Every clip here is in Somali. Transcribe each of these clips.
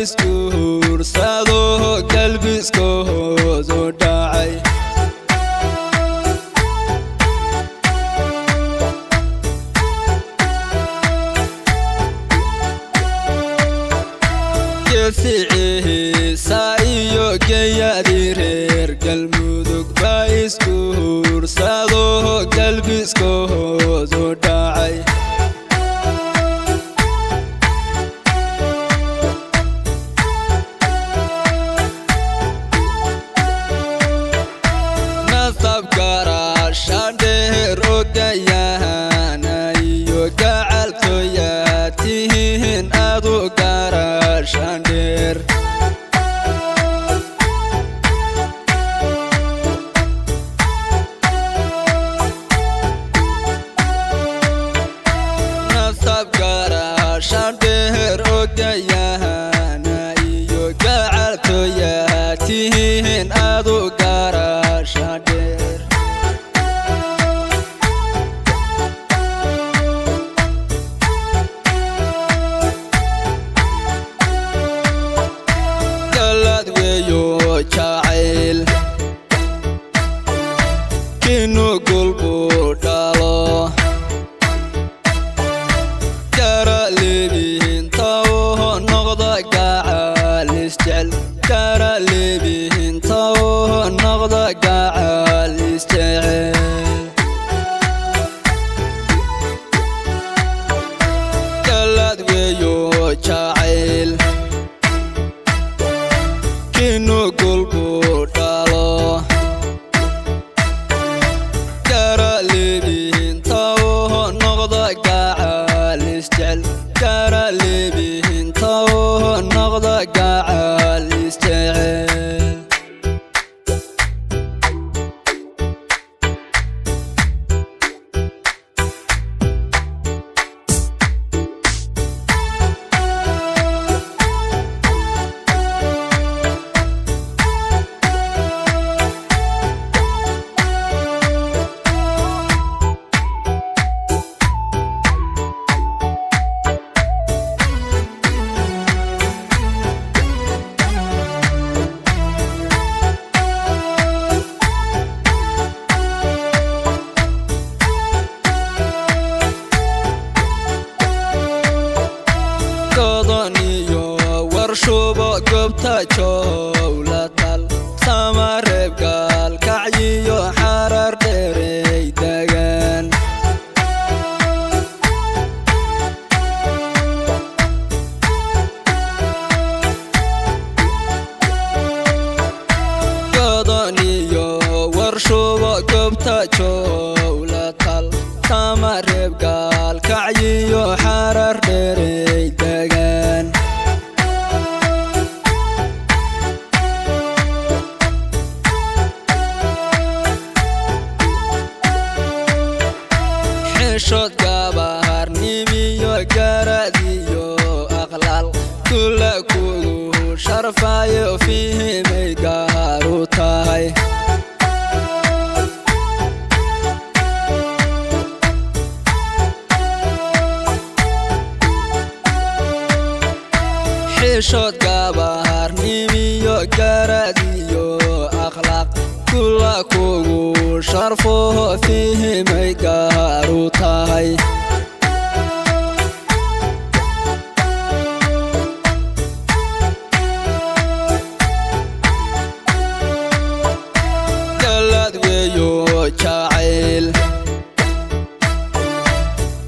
iskuur sado qalbisko soo dhacay كفعه سايو جيادي رير قلمودك بايسكور سادو قلبسكو سoo dhacay nasab garashander ogayana iyo gacaltoyatihin adu garashander nasab garashander ogayana iyo gacaltoyatihin adu garashander jacayl kinu gulbu dhalo kara leebinta oo noqda gacal isjecel kara leebinta oo noqda gacal isjecel galad weeyo jacayl kinu gulbu dhalo kara leebinta oo noqda gacal isjecel kara leebinta oo noqda gacal isjecel warshubo gobta jowlatal samareeb gaal kacyiyo xarar dheerey degan godoniyo warshubo gobta jowlatal samareeb gaal kacyiyo xarar dheerey degan shod gabar nimiyo garadiyo aqlal kula kugu sharfayo fihimay garu tahay xishod gabar nimiyo garadiyo aqlaq kula kugu sharfo fihimay garu tahay galad weeyo jacayl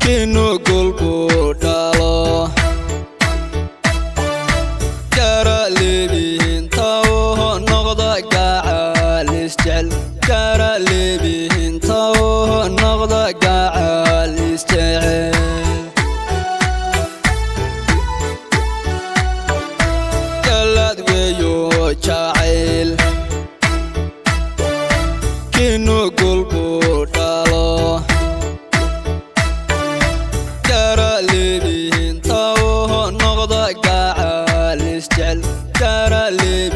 kinu gulbu dhalo kara leebinta oo noqda gacal isjecel kara leebinta oo noqda gacal isjecel galad weeyo jacayl kinu gulbu dhalo kara leebinta oo noqda gacal isjecel kara leebinta